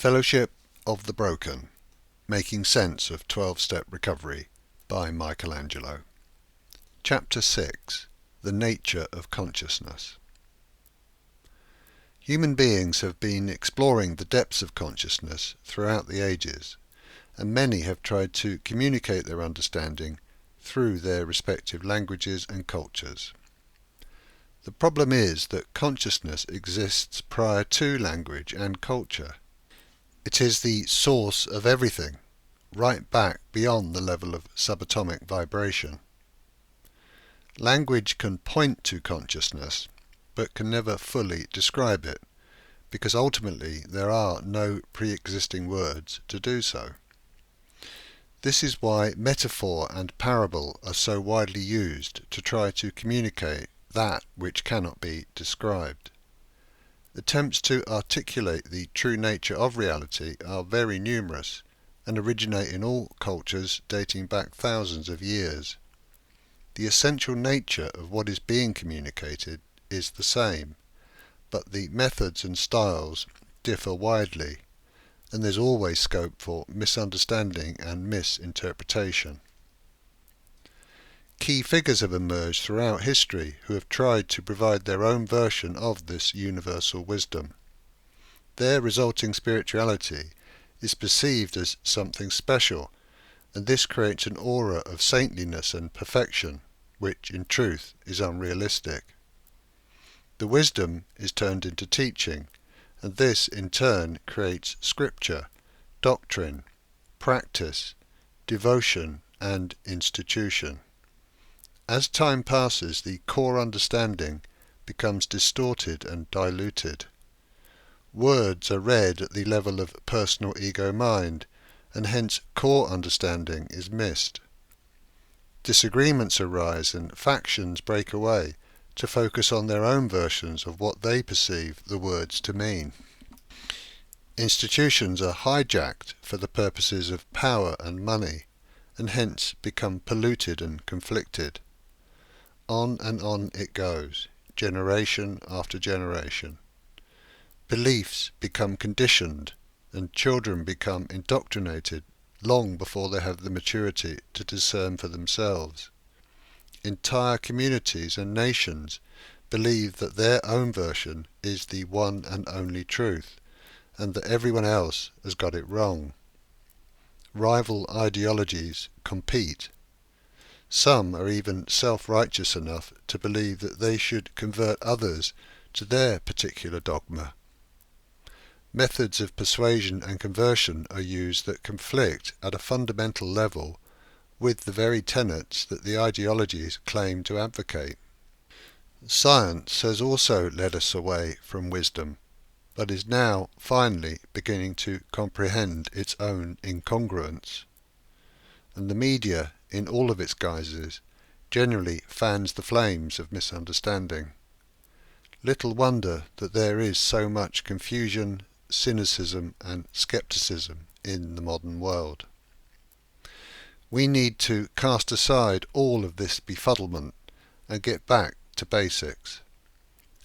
Fellowship of the Broken, Making Sense of 12-Step Recovery by Angelo. Chapter 6. The Nature of Consciousness. Human beings have been exploring the depths of consciousness throughout the ages, and many have tried to communicate their understanding through their respective languages and cultures. The problem is that consciousness exists prior to language and culture. It is the source of everything, right back beyond the level of subatomic vibration. Language can point to consciousness, but can never fully describe it, because ultimately there are no pre-existing words to do so. This is why metaphor and parable are so widely used to try to communicate that which cannot be described. Attempts to articulate the true nature of reality are very numerous and originate in all cultures dating back thousands of years. The essential nature of what is being communicated is the same, but the methods and styles differ widely, and there's always scope for misunderstanding and misinterpretation. Key figures have emerged throughout history who have tried to provide their own version of this universal wisdom. Their resulting spirituality is perceived as something special, and this creates an aura of saintliness and perfection, which in truth is unrealistic. The wisdom is turned into teaching, and this in turn creates scripture, doctrine, practice, devotion, and institution. As time passes, the core understanding becomes distorted and diluted. Words are read at the level of personal ego-mind, and hence core understanding is missed. Disagreements arise and factions break away to focus on their own versions of what they perceive the words to mean. Institutions are hijacked for the purposes of power and money, and hence become polluted and conflicted. On and on it goes, generation after generation. Beliefs become conditioned, and children become indoctrinated long before they have the maturity to discern for themselves. Entire communities and nations believe that their own version is the one and only truth, and that everyone else has got it wrong. Rival ideologies compete. Some are even self-righteous enough to believe that they should convert others to their particular dogma. Methods of persuasion and conversion are used that conflict at a fundamental level with the very tenets that the ideologies claim to advocate. Science has also led us away from wisdom, but is now finally beginning to comprehend its own incongruence. And the media, in all of its guises, generally fans the flames of misunderstanding. Little wonder that there is so much confusion, cynicism and skepticism in the modern world. We need to cast aside all of this befuddlement and get back to basics.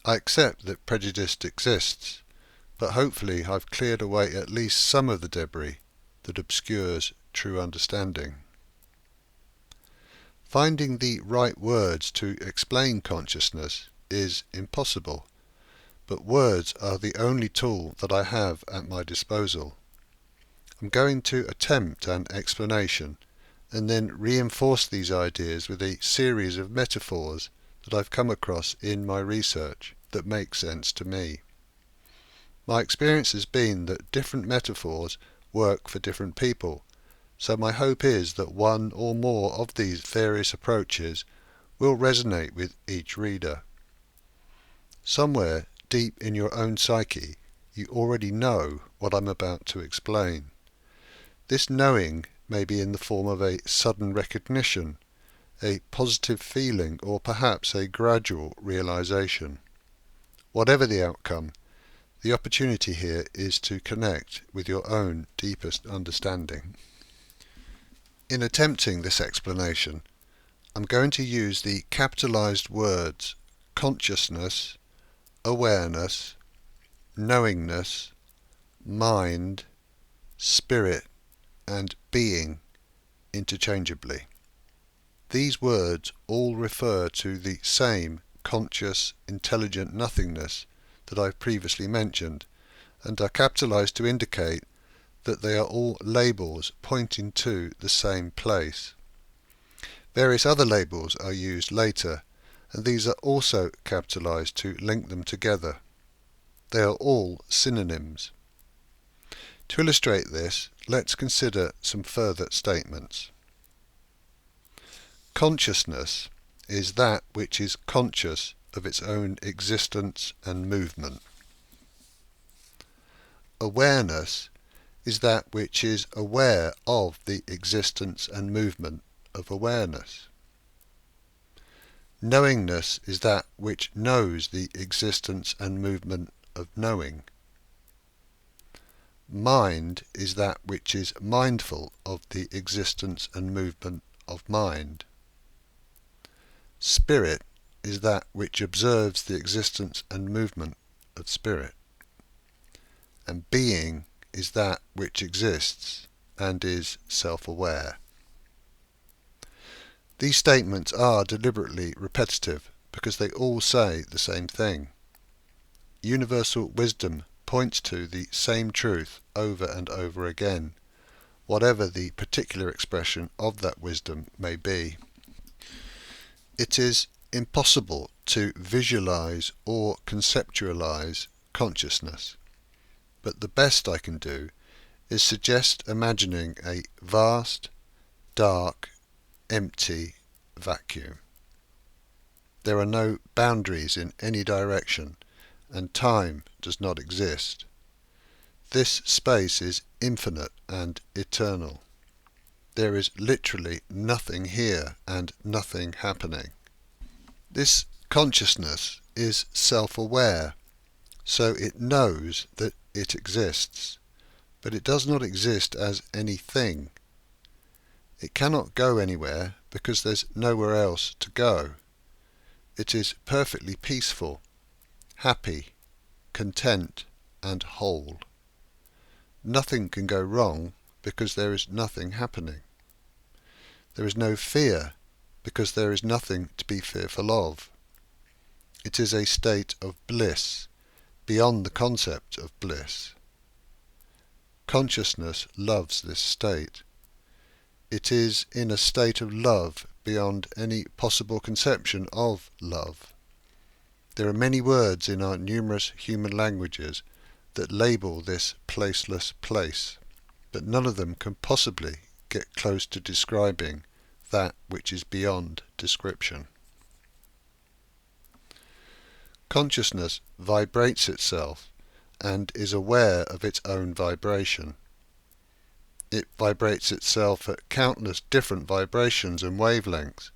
I accept that prejudice exists, but hopefully I've cleared away at least some of the debris that obscures true understanding. Finding the right words to explain consciousness is impossible, but words are the only tool that I have at my disposal. I'm going to attempt an explanation and then reinforce these ideas with a series of metaphors that I've come across in my research that make sense to me. My experience has been that different metaphors work for different people, so my hope is that one or more of these various approaches will resonate with each reader. Somewhere deep in your own psyche, you already know what I'm about to explain. This knowing may be in the form of a sudden recognition, a positive feeling, or perhaps a gradual realization. Whatever the outcome, the opportunity here is to connect with your own deepest understanding. In attempting this explanation, I'm going to use the capitalized words consciousness, awareness, knowingness, mind, spirit, and being interchangeably. These words all refer to the same conscious, intelligent nothingness that I've previously mentioned, and are capitalized to indicate that they are all labels pointing to the same place. Various other labels are used later, and these are also capitalized to link them together. They are all synonyms. To illustrate this, let's consider some further statements. Consciousness is that which is conscious of its own existence and movement. Awareness is that which is aware of the existence and movement of awareness. Knowingness is that which knows the existence and movement of knowing. Mind is that which is mindful of the existence and movement of mind. Spirit is that which observes the existence and movement of spirit. And being is that which exists and is self-aware. These statements are deliberately repetitive because they all say the same thing. Universal wisdom points to the same truth over and over again, whatever the particular expression of that wisdom may be. It is impossible to visualize or conceptualize consciousness, but the best I can do is suggest imagining a vast, dark, empty vacuum. There are no boundaries in any direction, and time does not exist. This space is infinite and eternal. There is literally nothing here and nothing happening. This consciousness is self-aware, so it knows that it exists, but it does not exist as anything. It cannot go anywhere because there's nowhere else to go. It is perfectly peaceful, happy, content, and whole. Nothing can go wrong because there is nothing happening. There is no fear because there is nothing to be fearful of. It is a state of bliss beyond the concept of bliss. Consciousness loves this state. It is in a state of love beyond any possible conception of love. There are many words in our numerous human languages that label this placeless place, but none of them can possibly get close to describing that which is beyond description. Consciousness vibrates itself and is aware of its own vibration. It vibrates itself at countless different vibrations and wavelengths,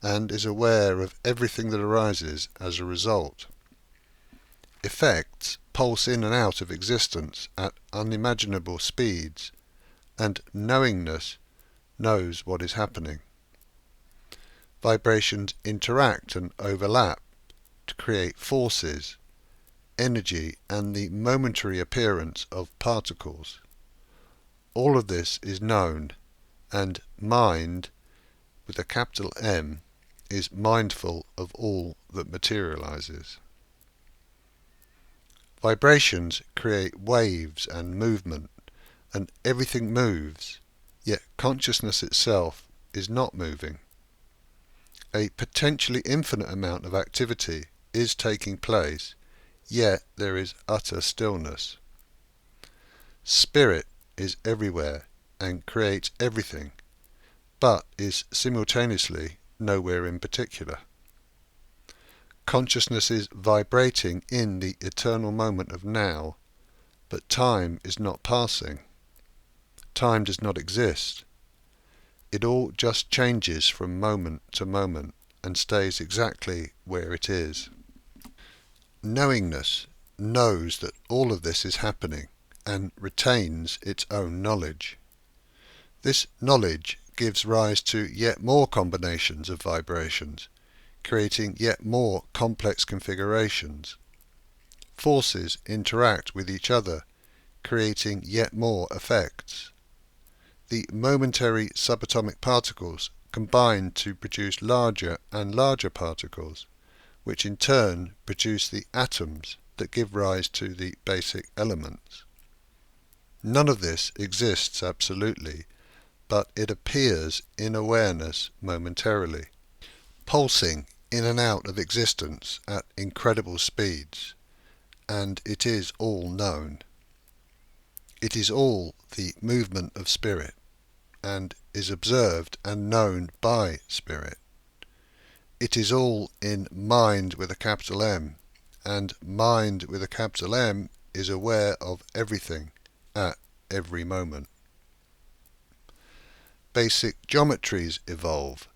and is aware of everything that arises as a result. Effects pulse in and out of existence at unimaginable speeds, and knowingness knows what is happening. Vibrations interact and overlap to create forces, energy, and the momentary appearance of particles. All of this is known, and mind, with a capital M, is mindful of all that materializes. Vibrations create waves and movement, and everything moves, yet consciousness itself is not moving. A potentially infinite amount of activity is taking place, yet there is utter stillness. Spirit is everywhere and creates everything, but is simultaneously nowhere in particular. Consciousness is vibrating in the eternal moment of now, but time is not passing. Time does not exist. It all just changes from moment to moment and stays exactly where it is. Knowingness knows that all of this is happening and retains its own knowledge. This knowledge gives rise to yet more combinations of vibrations, creating yet more complex configurations. Forces interact with each other, creating yet more effects. The momentary subatomic particles combine to produce larger and larger particles, which in turn produce the atoms that give rise to the basic elements. None of this exists absolutely, but it appears in awareness momentarily, pulsing in and out of existence at incredible speeds, and it is all known. It is all the movement of spirit, and is observed and known by spirit. It is all in mind with a capital M, and mind with a capital M is aware of everything at every moment. Basic geometries evolve,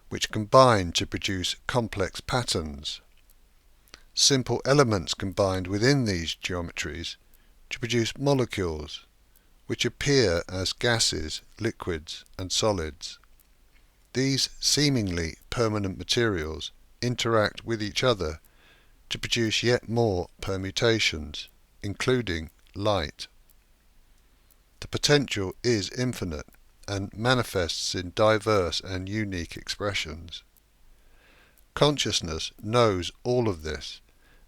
which combine to produce complex patterns. Simple elements combined within these geometries to produce molecules, which appear as gases, liquids, and solids. These seemingly permanent materials interact with each other to produce yet more permutations, including light. The potential is infinite and manifests in diverse and unique expressions. Consciousness knows all of this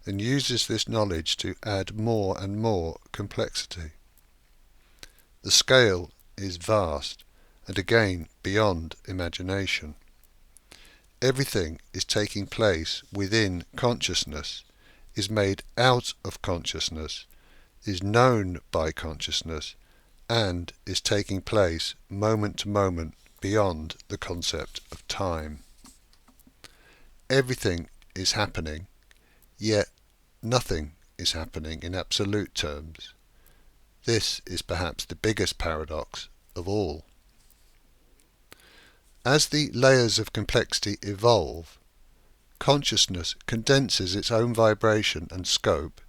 and uses this knowledge to add more and more complexity. The scale is vast and again beyond imagination. Everything is taking place within consciousness, is made out of consciousness, is known by consciousness, and is taking place moment to moment beyond the concept of time. Everything is happening, yet nothing is happening in absolute terms. This is perhaps the biggest paradox of all. As the layers of complexity evolve, consciousness condenses its own vibration and scope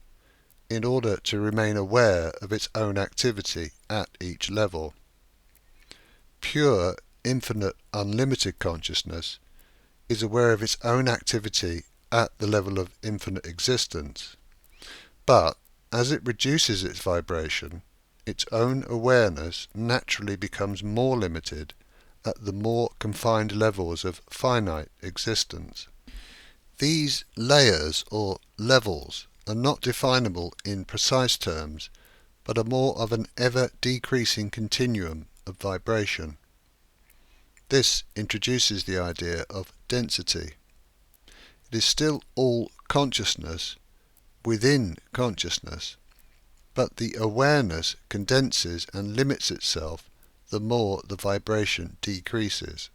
in order to remain aware of its own activity at each level. Pure, infinite, unlimited consciousness is aware of its own activity at the level of infinite existence, but as it reduces its vibration, its own awareness naturally becomes more limited at the more confined levels of finite existence. These layers or levels are not definable in precise terms, but are more of an ever-decreasing continuum of vibration. This introduces the idea of density. It is still all consciousness within consciousness, but the awareness condenses and limits itself the more the vibration decreases.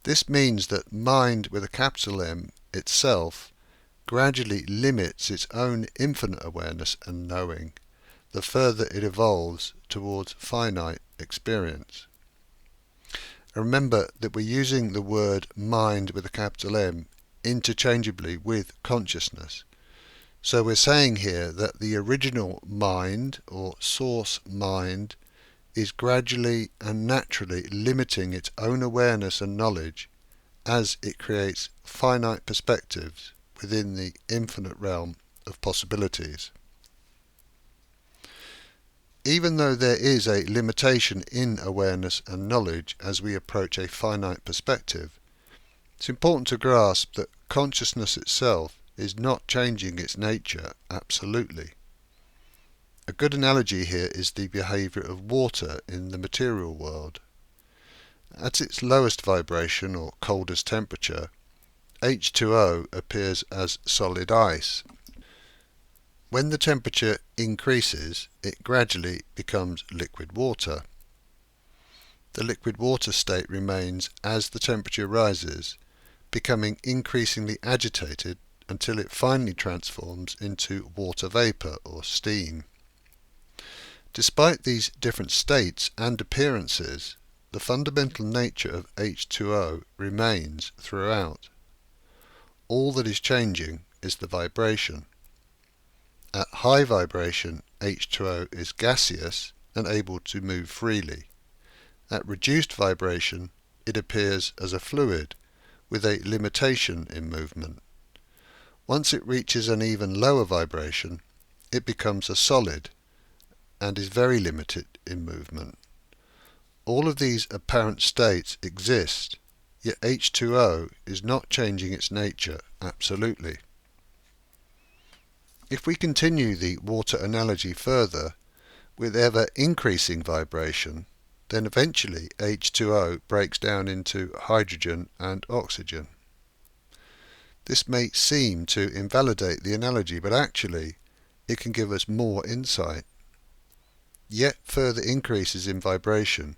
This means that mind with a capital M itself gradually limits its own infinite awareness and knowing the further it evolves towards finite experience. And remember that we're using the word mind with a capital M interchangeably with consciousness. So we're saying here that the original mind or source mind is gradually and naturally limiting its own awareness and knowledge as it creates finite perspectives within the infinite realm of possibilities. Even though there is a limitation in awareness and knowledge as we approach a finite perspective, it's important to grasp that consciousness itself is not changing its nature absolutely. A good analogy here is the behaviour of water in the material world. At its lowest vibration or coldest temperature, H2O appears as solid ice. When the temperature increases, it gradually becomes liquid water. The liquid water state remains as the temperature rises, becoming increasingly agitated until it finally transforms into water vapour or steam. Despite these different states and appearances, the fundamental nature of H2O remains throughout. All that is changing is the vibration. At high vibration, H2O is gaseous and able to move freely. At reduced vibration, it appears as a fluid with a limitation in movement. Once it reaches an even lower vibration, it becomes a solid, and is very limited in movement. All of these apparent states exist, yet H2O is not changing its nature absolutely. If we continue the water analogy further, with ever increasing vibration, then eventually H2O breaks down into hydrogen and oxygen. This may seem to invalidate the analogy, but actually it can give us more insight. Yet further increases in vibration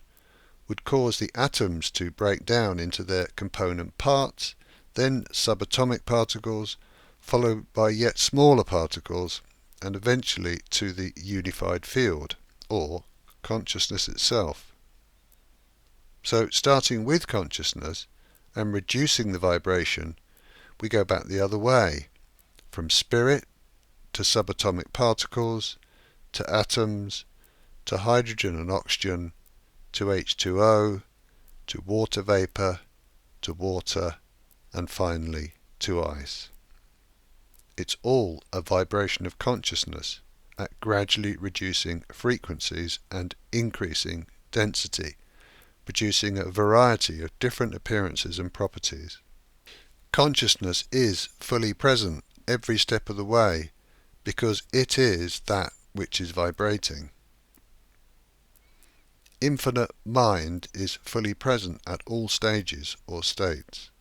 would cause the atoms to break down into their component parts, then subatomic particles, followed by yet smaller particles, and eventually to the unified field, or consciousness itself. So starting with consciousness and reducing the vibration, we go back the other way, from spirit to subatomic particles, to atoms, to hydrogen and oxygen, to H2O, to water vapour, to water, and finally to ice. It's all a vibration of consciousness at gradually reducing frequencies and increasing density, producing a variety of different appearances and properties. Consciousness is fully present every step of the way because it is that which is vibrating. Infinite mind is fully present at all stages or states.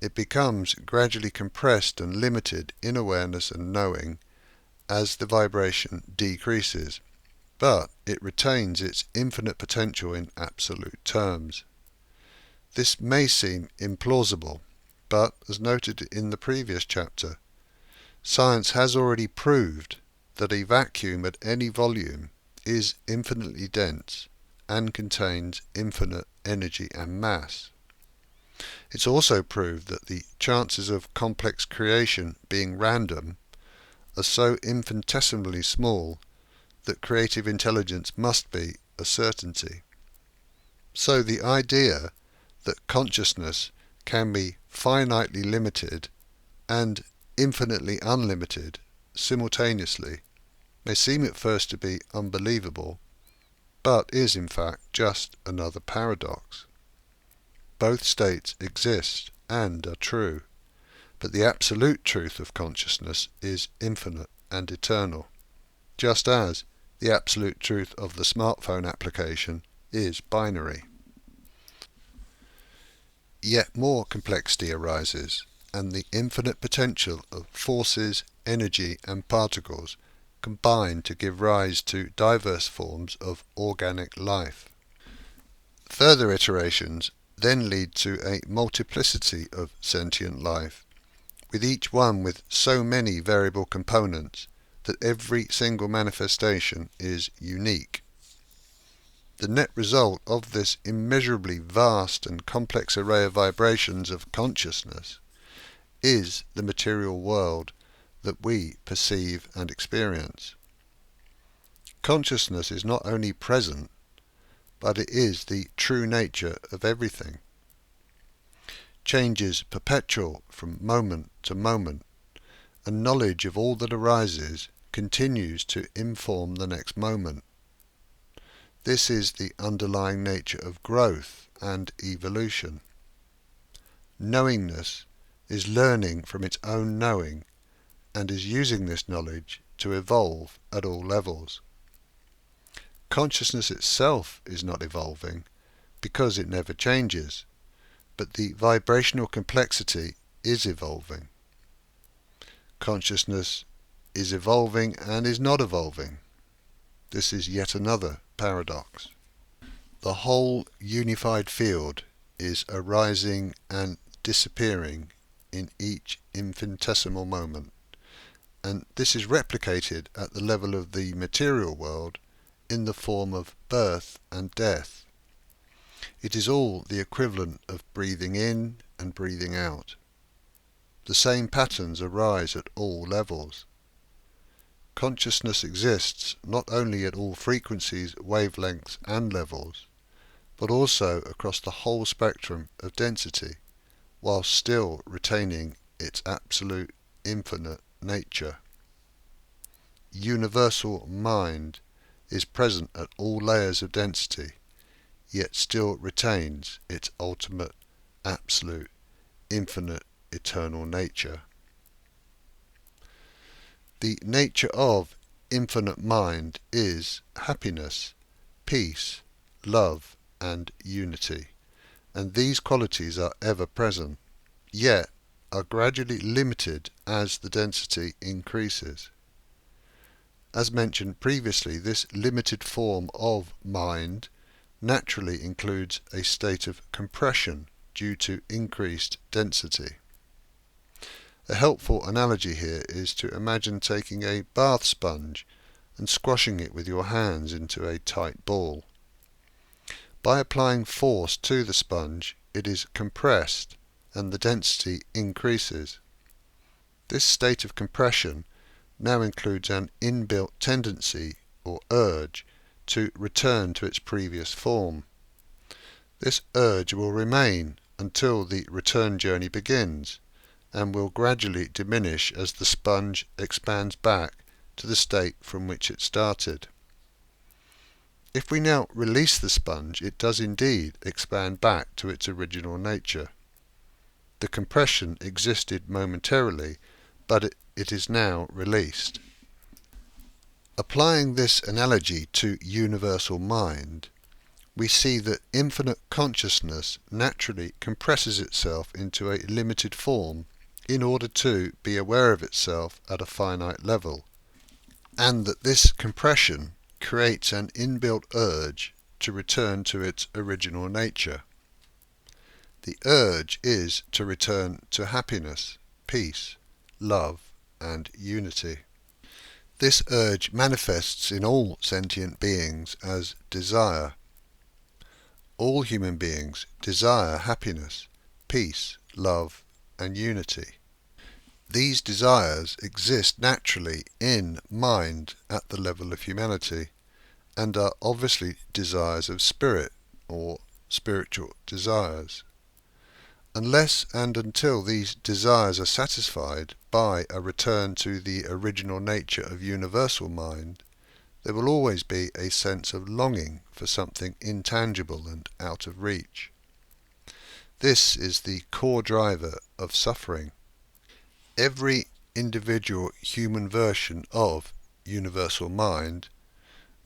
It becomes gradually compressed and limited in awareness and knowing as the vibration decreases, but it retains its infinite potential in absolute terms. This may seem implausible, but as noted in the previous chapter, science has already proved that a vacuum at any volume is infinitely dense and contains infinite energy and mass. It's also proved that the chances of complex creation being random are so infinitesimally small that creative intelligence must be a certainty. So the idea that consciousness can be finitely limited and infinitely unlimited simultaneously may seem at first to be unbelievable, but is in fact just another paradox. Both states exist and are true, but the absolute truth of consciousness is infinite and eternal, just as the absolute truth of the smartphone application is binary. Yet more complexity arises, and the infinite potential of forces, energy and particles combine to give rise to diverse forms of organic life. Further iterations then lead to a multiplicity of sentient life, with each one with so many variable components that every single manifestation is unique. The net result of this immeasurably vast and complex array of vibrations of consciousness is the material world that we perceive and experience. Consciousness is not only present, but it is the true nature of everything. Change is perpetual from moment to moment, and knowledge of all that arises continues to inform the next moment. This is the underlying nature of growth and evolution. Knowingness is learning from its own knowing and is using this knowledge to evolve at all levels. Consciousness itself is not evolving because it never changes, but the vibrational complexity is evolving. Consciousness is evolving and is not evolving. This is yet another paradox. The whole unified field is arising and disappearing in each infinitesimal moment, and this is replicated at the level of the material world in the form of birth and death. It is all the equivalent of breathing in and breathing out. The same patterns arise at all levels. Consciousness exists not only at all frequencies, wavelengths and levels, but also across the whole spectrum of density, while still retaining its absolute infinite nature. Universal mind is present at all layers of density, yet still retains its ultimate, absolute, infinite, eternal nature. The nature of infinite mind is happiness, peace, love, and unity, and these qualities are ever present, yet are gradually limited as the density increases. As mentioned previously, this limited form of mind naturally includes a state of compression due to increased density. A helpful analogy here is to imagine taking a bath sponge and squashing it with your hands into a tight ball. By applying force to the sponge, it is compressed and the density increases. This state of compression now includes an inbuilt tendency or urge to return to its previous form. This urge will remain until the return journey begins, and will gradually diminish as the sponge expands back to the state from which it started. If we now release the sponge, it does indeed expand back to its original nature. The compression existed momentarily, but it is now released. Applying this analogy to universal mind, we see that infinite consciousness naturally compresses itself into a limited form in order to be aware of itself at a finite level, and that this compression creates an inbuilt urge to return to its original nature. The urge is to return to happiness, peace, love, and unity. This urge manifests in all sentient beings as desire. All human beings desire happiness, peace, love, and unity. These desires exist naturally in mind at the level of humanity, and are obviously desires of spirit or spiritual desires. Unless and until these desires are satisfied by a return to the original nature of universal mind, there will always be a sense of longing for something intangible and out of reach. This is the core driver of suffering. Every individual human version of universal mind,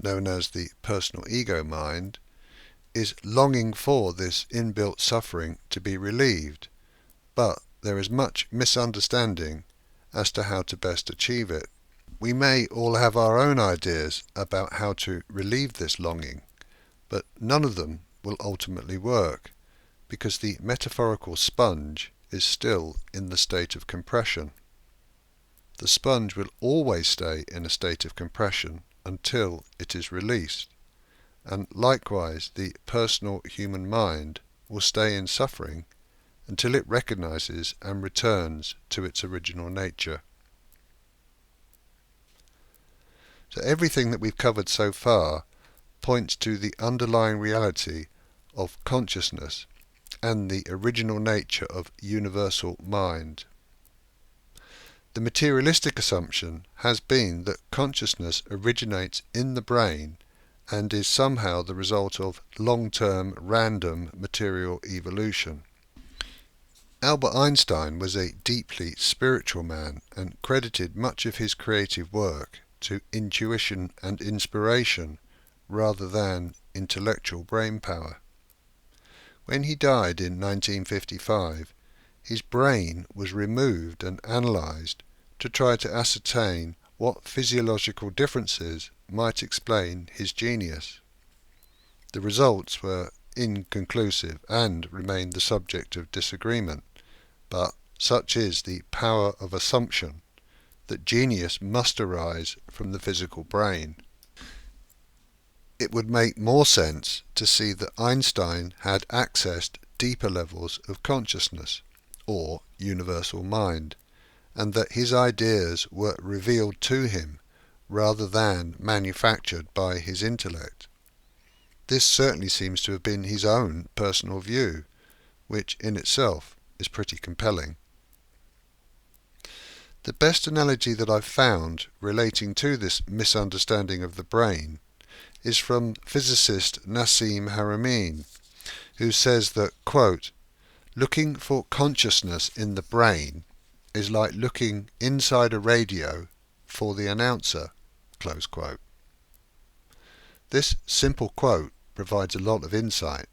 known as the personal ego mind, is longing for this inbuilt suffering to be relieved, but there is much misunderstanding as to how to best achieve it. We may all have our own ideas about how to relieve this longing, but none of them will ultimately work, because the metaphorical sponge is still in the state of compression. The sponge will always stay in a state of compression until it is released, and likewise the personal human mind will stay in suffering until it recognizes and returns to its original nature. So everything that we've covered so far points to the underlying reality of consciousness and the original nature of universal mind. The materialistic assumption has been that consciousness originates in the brain and is somehow the result of long-term random material evolution. Albert Einstein was a deeply spiritual man and credited much of his creative work to intuition and inspiration rather than intellectual brainpower. When he died in 1955, his brain was removed and analysed to try to ascertain what physiological differences might explain his genius. The results were inconclusive and remain the subject of disagreement, but such is the power of assumption that genius must arise from the physical brain. It would make more sense to see that Einstein had accessed deeper levels of consciousness, or universal mind, and that his ideas were revealed to him rather than manufactured by his intellect. This certainly seems to have been his own personal view, which in itself is pretty compelling. The best analogy that I've found relating to this misunderstanding of the brain is from physicist Nassim Haramein, who says that, quote, "Looking for consciousness in the brain is like looking inside a radio for the announcer," close quote. This simple quote provides a lot of insight.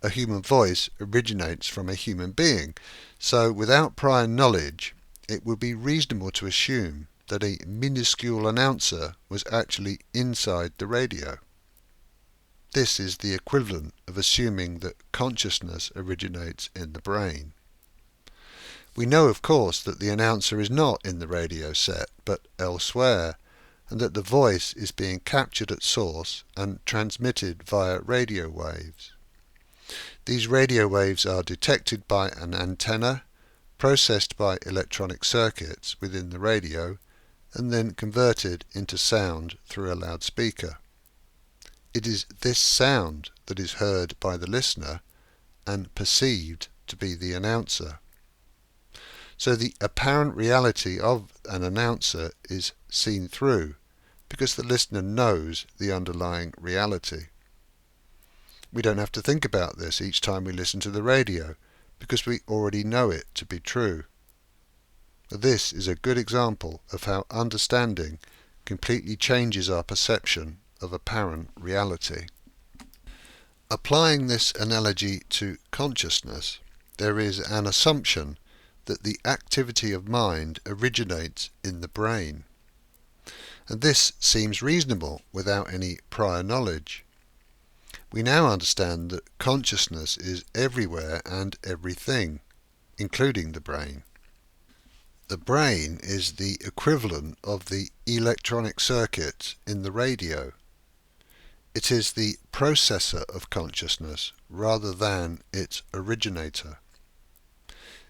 A human voice originates from a human being, so without prior knowledge, it would be reasonable to assume that a minuscule announcer was actually inside the radio. This is the equivalent of assuming that consciousness originates in the brain. We know, of course, that the announcer is not in the radio set, but elsewhere, and that the voice is being captured at source and transmitted via radio waves. These radio waves are detected by an antenna, processed by electronic circuits within the radio, and then converted into sound through a loudspeaker. It is this sound that is heard by the listener and perceived to be the announcer. So the apparent reality of an announcer is seen through, because the listener knows the underlying reality. We don't have to think about this each time we listen to the radio, because we already know it to be true. This is a good example of how understanding completely changes our perception of apparent reality. Applying this analogy to consciousness, there is an assumption that the activity of mind originates in the brain. And this seems reasonable without any prior knowledge. We now understand that consciousness is everywhere and everything, including the brain. The brain is the equivalent of the electronic circuits in the radio. It is the processor of consciousness rather than its originator.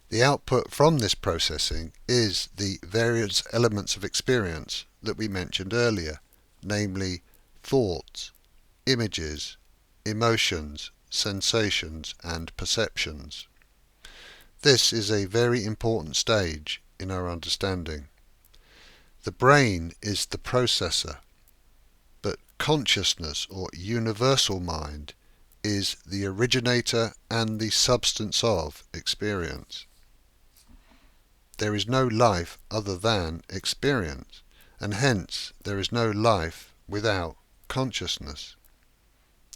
The output from this processing is the various elements of experience that we mentioned earlier, namely thoughts, images, emotions, sensations, and perceptions. This is a very important stage in our understanding. The brain is the processor, but consciousness or universal mind is the originator and the substance of experience. There is no life other than experience, and hence there is no life without consciousness.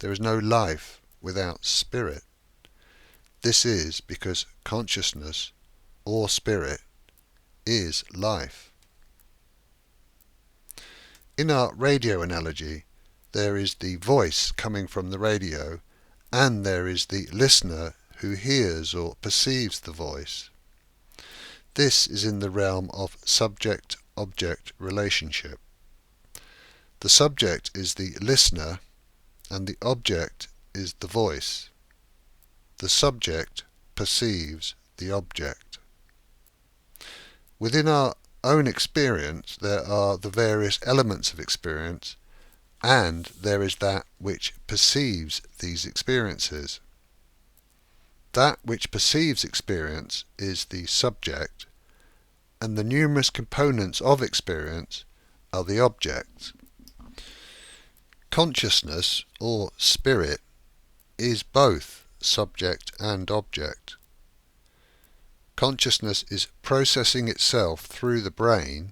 There is no life without spirit. This is because consciousness, or spirit, is life. In our radio analogy, there is the voice coming from the radio, and there is the listener who hears or perceives the voice. This is in the realm of subject-object relationship. The subject is the listener, and the object is the voice. The subject perceives the object. Within our own experience, there are the various elements of experience, and there is that which perceives these experiences. That which perceives experience is the subject, and the numerous components of experience are the objects. Consciousness, or spirit, is both subject and object. Consciousness is processing itself through the brain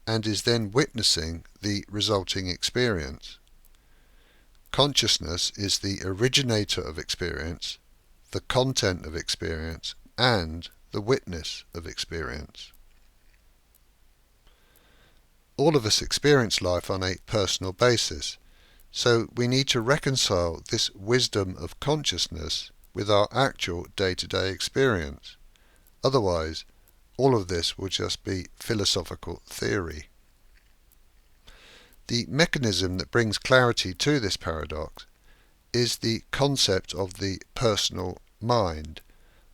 and is then witnessing the resulting experience. Consciousness is the originator of experience, the content of experience, and the witness of experience. All of us experience life on a personal basis, so we need to reconcile this wisdom of consciousness with our actual day-to-day experience. Otherwise, all of this will just be philosophical theory. The mechanism that brings clarity to this paradox is the concept of the personal mind,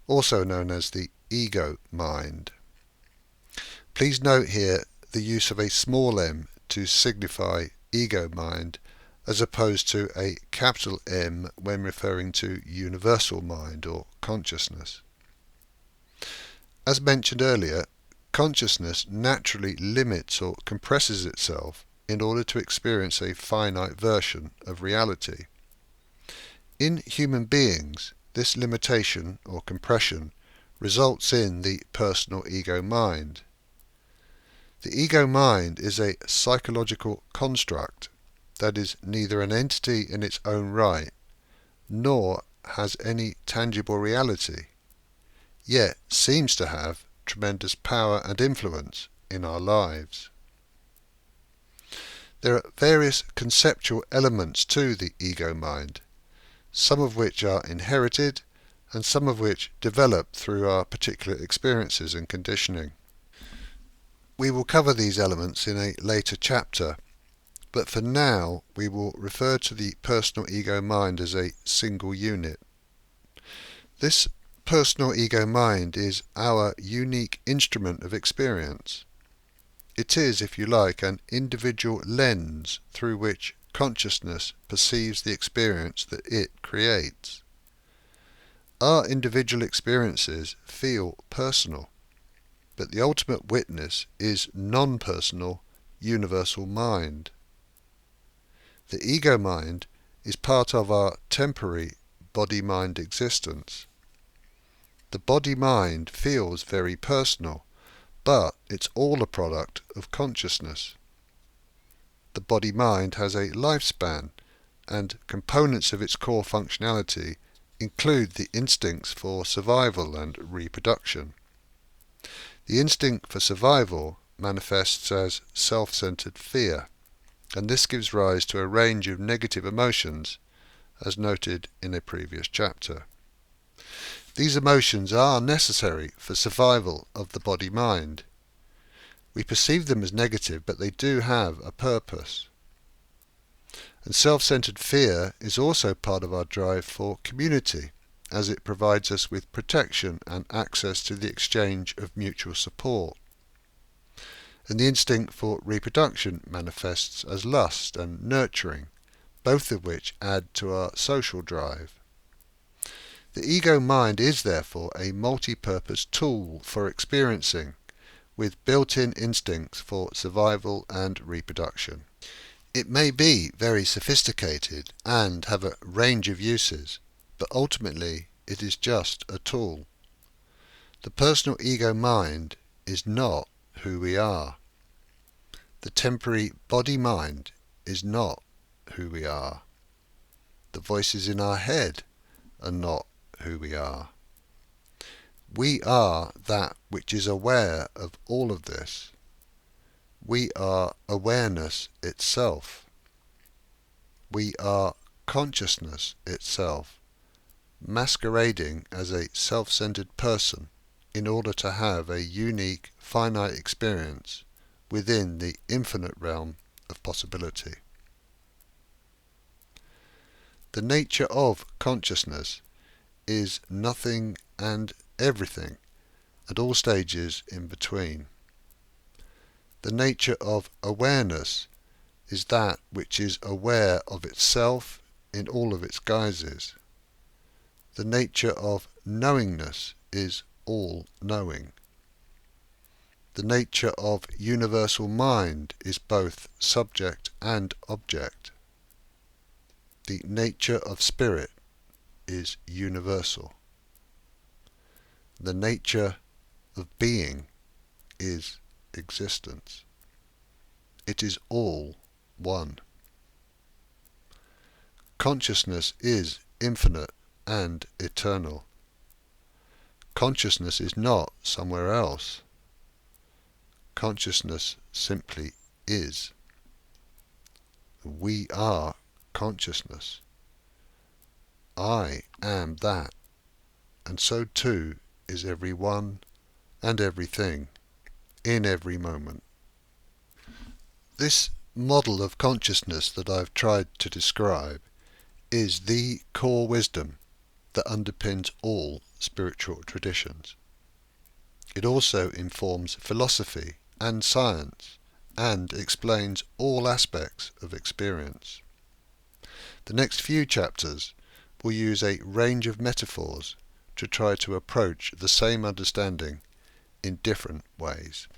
also known as the ego mind. Please note here the use of a small m to signify ego mind, as opposed to a capital M when referring to universal mind or consciousness. As mentioned earlier, consciousness naturally limits or compresses itself in order to experience a finite version of reality. In human beings, this limitation or compression results in the personal ego mind. The ego mind is a psychological construct that is neither an entity in its own right, nor has any tangible reality, yet seems to have tremendous power and influence in our lives. There are various conceptual elements to the ego mind, some of which are inherited and some of which develop through our particular experiences and conditioning. We will cover these elements in a later chapter, but for now we will refer to the personal ego mind as a single unit. This personal ego mind is our unique instrument of experience. It is, if you like, an individual lens through which consciousness perceives the experience that it creates. Our individual experiences feel personal, but the ultimate witness is non-personal, universal mind. The ego mind is part of our temporary body-mind existence. The body-mind feels very personal, but it's all a product of consciousness. The body-mind has a lifespan, and components of its core functionality include the instincts for survival and reproduction. The instinct for survival manifests as self-centered fear, and this gives rise to a range of negative emotions, as noted in a previous chapter. These emotions are necessary for survival of the body-mind. We perceive them as negative, but they do have a purpose. And self-centered fear is also part of our drive for community, as it provides us with protection and access to the exchange of mutual support. And the instinct for reproduction manifests as lust and nurturing, both of which add to our social drive. The ego mind is therefore a multi-purpose tool for experiencing, with built-in instincts for survival and reproduction. It may be very sophisticated and have a range of uses, but ultimately it is just a tool. The personal ego mind is not who we are. The temporary body-mind is not who we are. The voices in our head are not who we are. We are that which is aware of all of this. We are awareness itself. We are consciousness itself, masquerading as a self-centered person in order to have a unique, finite experience within the infinite realm of possibility. The nature of consciousness is nothing and everything at all stages in between. The nature of awareness is that which is aware of itself in all of its guises. The nature of knowingness is all knowing. The nature of universal mind is both subject and object. The nature of spirit is universal. The nature of being is existence. It is all one. Consciousness is infinite and eternal. Consciousness is not somewhere else. Consciousness simply is. We are consciousness. I am that, and so too is everyone and everything in every moment. This model of consciousness that I've tried to describe is the core wisdom that underpins all spiritual traditions. It also informs philosophy and science and explains all aspects of experience. The next few chapters will use a range of metaphors to try to approach the same understanding in different ways.